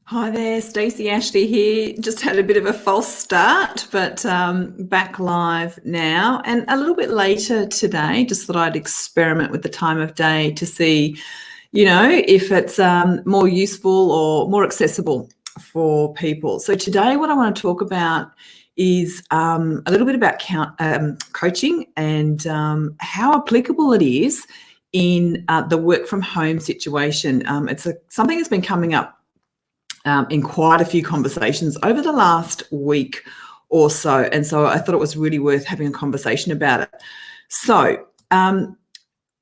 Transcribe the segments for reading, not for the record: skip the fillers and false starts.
Hi there, Stacey Ashley here. Just had a bit of a false start, but back live now and a little bit later today. Just thought I'd experiment with the time of day to see, if it's more useful or more accessible for people. So today what I want to talk about is a little bit about coaching and how applicable it is in the work from home situation. It's something that's been coming up in quite a few conversations over the last week or so. And so I thought it was really worth having a conversation about it. So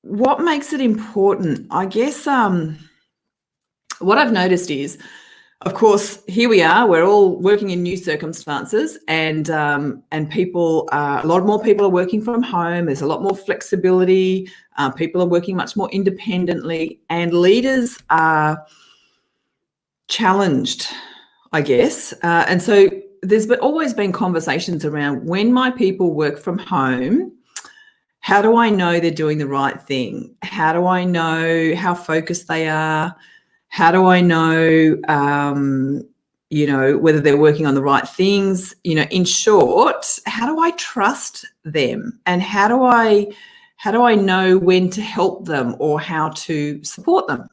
what makes it important? I guess what I've noticed is, of course, here we are, we're all working in new circumstances and people, a lot more people are working from home. There's a lot more flexibility. People are working much more independently, and leaders are challenged, I guess. And so there's always been conversations around, when my people work from home, how do I know they're doing the right thing? How do I know how focused they are? How do I know, whether they're working on the right things? In short, how do I trust them? And how do I know when to help them or how to support them?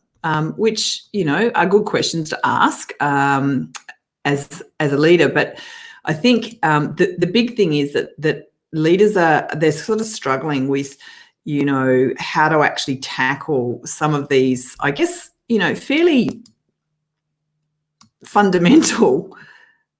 Which, are good questions to ask as a leader. But I think the big thing is that leaders they're sort of struggling with, how to actually tackle some of these, I guess, fairly fundamental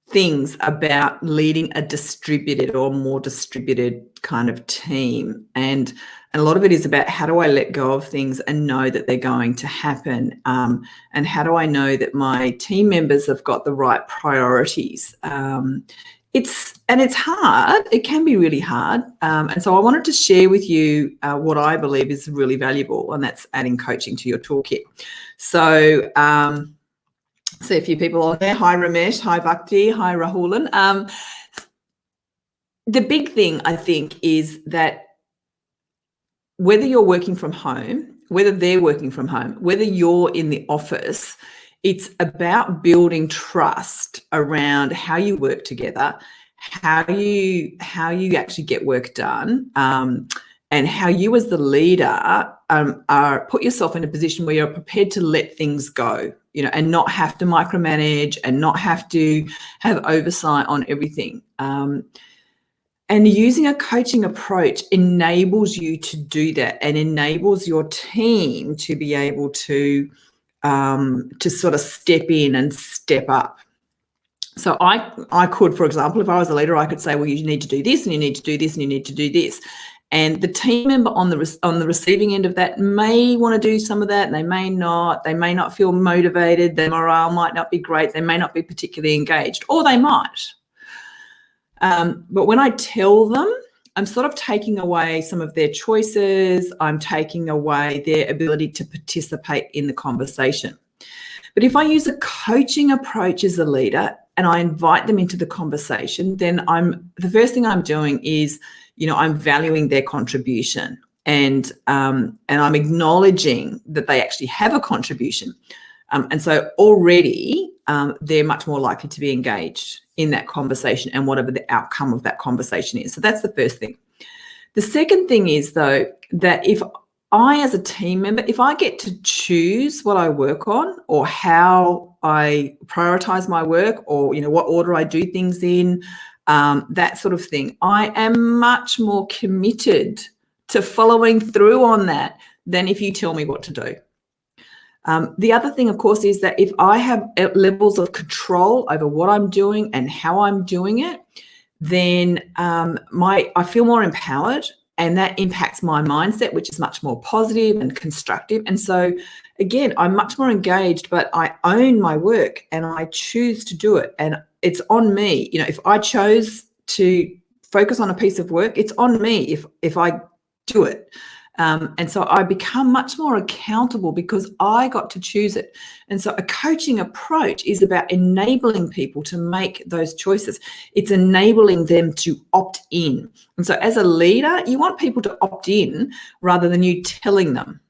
things about leading a distributed or more distributed kind of team. And a lot of it is about, how do I let go of things and know that they're going to happen? And how do I know that my team members have got the right priorities? It's hard. It can be really hard. And so I wanted to share with you what I believe is really valuable, and that's adding coaching to your toolkit. So, see a few people on there. Hi, Ramesh. Hi, Bhakti. Hi, Rahulan. The big thing, I think, is that whether you're working from home, whether they're working from home, whether you're in the office, it's about building trust around how you work together, how you actually get work done, and how you as the leader put yourself in a position where you're prepared to let things go, and not have to micromanage and not have to have oversight on everything. And using a coaching approach enables you to do that, and enables your team to be able to sort of step in and step up. So I could, for example, if I was a leader, I could say, well, you need to do this and you need to do this and you need to do this. And the team member on the receiving end of that may want to do some of that, and they may not. They may not feel motivated. Their morale might not be great. They may not be particularly engaged, or they might. But when I tell them, I'm sort of taking away some of their choices. I'm taking away their ability to participate in the conversation. But if I use a coaching approach as a leader and I invite them into the conversation, then the first thing I'm doing is, I'm valuing their contribution, and I'm acknowledging that they actually have a contribution. And so already they're much more likely to be engaged in that conversation and whatever the outcome of that conversation is. So that's the first thing. The second thing is, though, that if I, as a team member, if I get to choose what I work on, or how I prioritize my work, or, what order I do things in, that sort of thing, I am much more committed to following through on that than if you tell me what to do. The other thing, of course, is that if I have levels of control over what I'm doing and how I'm doing it, then I feel more empowered, and that impacts my mindset, which is much more positive and constructive. And so, again, I'm much more engaged, but I own my work and I choose to do it. And it's on me. If I chose to focus on a piece of work, it's on me if I do it. And so I become much more accountable because I got to choose it. And so a coaching approach is about enabling people to make those choices. It's enabling them to opt in. And so as a leader, you want people to opt in rather than you telling them.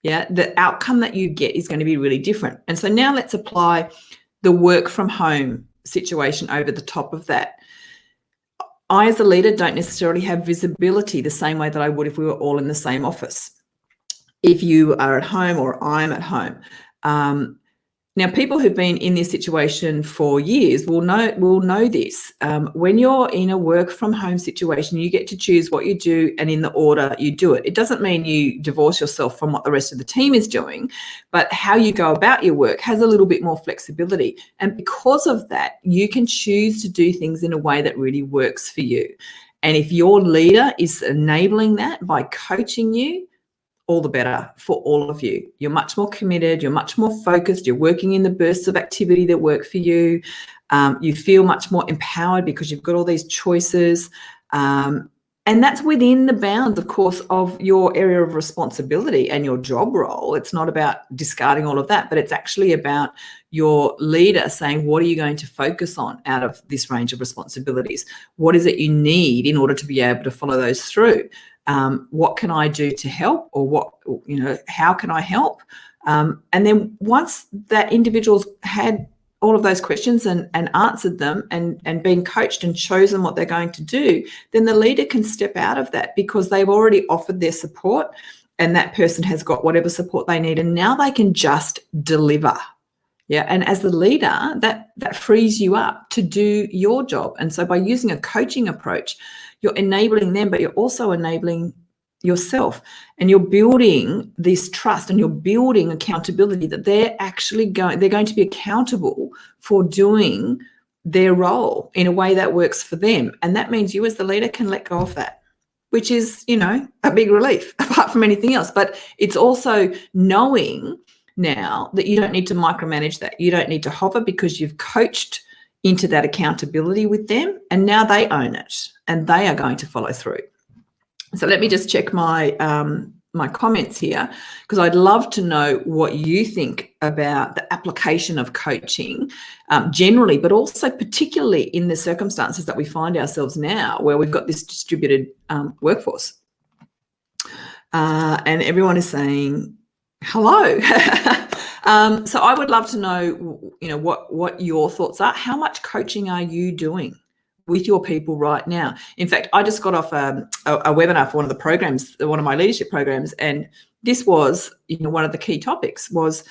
Yeah, the outcome that you get is going to be really different. And so now let's apply the work from home situation over the top of that, I as a leader don't necessarily have visibility the same way that I would if we were all in the same office. If you are at home or I'm at home. Now, people who've been in this situation for years will know this. When you're in a work from home situation, you get to choose what you do and in the order you do it. It doesn't mean you divorce yourself from what the rest of the team is doing, but how you go about your work has a little bit more flexibility. And because of that, you can choose to do things in a way that really works for you. And if your leader is enabling that by coaching you, all the better for all of you. You're much more committed, you're much more focused, you're working in the bursts of activity that work for you. You feel much more empowered because you've got all these choices. And that's within the bounds, of course, of your area of responsibility and your job role. It's not about discarding all of that, but it's actually about your leader saying, what are you going to focus on out of this range of responsibilities? What is it you need in order to be able to follow those through? What can I do to help, or how can I help? And then once that individual's had all of those questions and answered them and been coached and chosen what they're going to do, then the leader can step out of that because they've already offered their support and that person has got whatever support they need, and now they can just deliver. Yeah, and as the leader, that frees you up to do your job. And so by using a coaching approach, you're enabling them, but you're also enabling yourself, and you're building this trust and you're building accountability that they're going to be accountable for doing their role in a way that works for them. And that means you as the leader can let go of that, which is, a big relief apart from anything else. But it's also knowing now that you don't need to micromanage that. You don't need to hover because you've coached into that accountability with them, and now they own it and they are going to follow through. So let me just check my my comments here, because I'd love to know what you think about the application of coaching generally, but also particularly in the circumstances that we find ourselves now, where we've got this distributed workforce. And everyone is saying hello. So I would love to know, what your thoughts are. How much coaching are you doing with your people right now? In fact, I just got off a webinar for one of the programs, one of my leadership programs, and this was, one of the key topics was,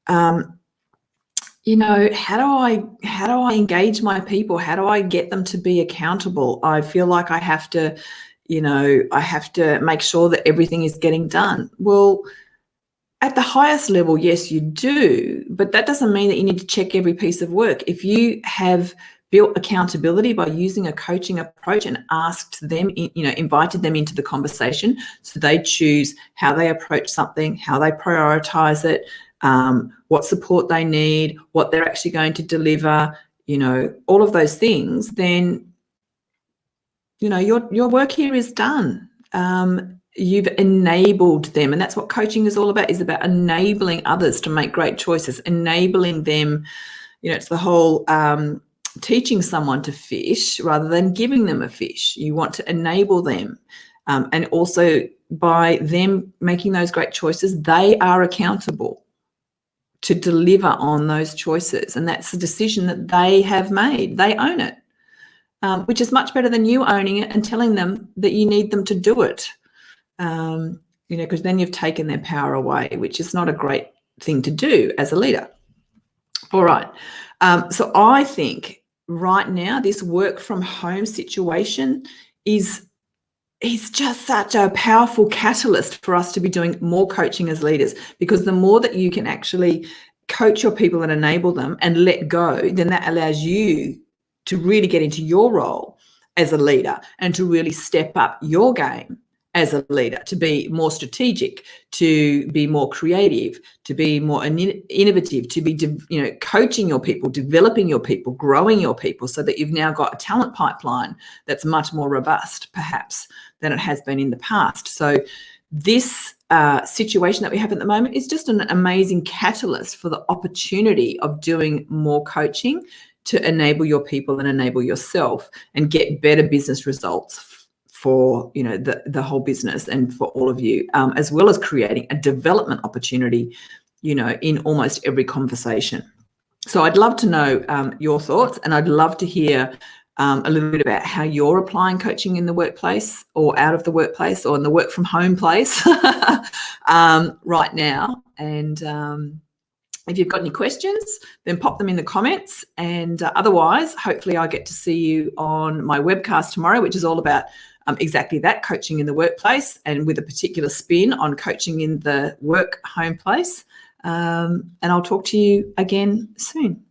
how do I engage my people? How do I get them to be accountable? I feel like I have to make sure that everything is getting done. Well, at the highest level, yes, you do, but that doesn't mean that you need to check every piece of work. If you have built accountability by using a coaching approach and asked them, invited them into the conversation so they choose how they approach something, how they prioritize it, what support they need, what they're actually going to deliver, all of those things, then, your work here is done. You've enabled them, and that's what coaching is all about, is about enabling others to make great choices, enabling them, it's the whole teaching someone to fish rather than giving them a fish. You want to enable them, and also by them making those great choices, they are accountable to deliver on those choices, and that's the decision that they have made. They own it, which is much better than you owning it and telling them that you need them to do it. Because then you've taken their power away, which is not a great thing to do as a leader. All right. So I think right now this work from home situation is just such a powerful catalyst for us to be doing more coaching as leaders, because the more that you can actually coach your people and enable them and let go, then that allows you to really get into your role as a leader and to really step up your game as a leader, to be more strategic, to be more creative, to be more innovative, to be, coaching your people, developing your people, growing your people, so that you've now got a talent pipeline that's much more robust, perhaps, than it has been in the past. So this situation that we have at the moment is just an amazing catalyst for the opportunity of doing more coaching to enable your people and enable yourself and get better business results for the whole business and for all of you, as well as creating a development opportunity, in almost every conversation. So I'd love to know your thoughts, and I'd love to hear a little bit about how you're applying coaching in the workplace or out of the workplace or in the work from home place right now. And if you've got any questions, then pop them in the comments. And otherwise, hopefully I get to see you on my webcast tomorrow, which is all about exactly that, coaching in the workplace, and with a particular spin on coaching in the work home place. And I'll talk to you again soon.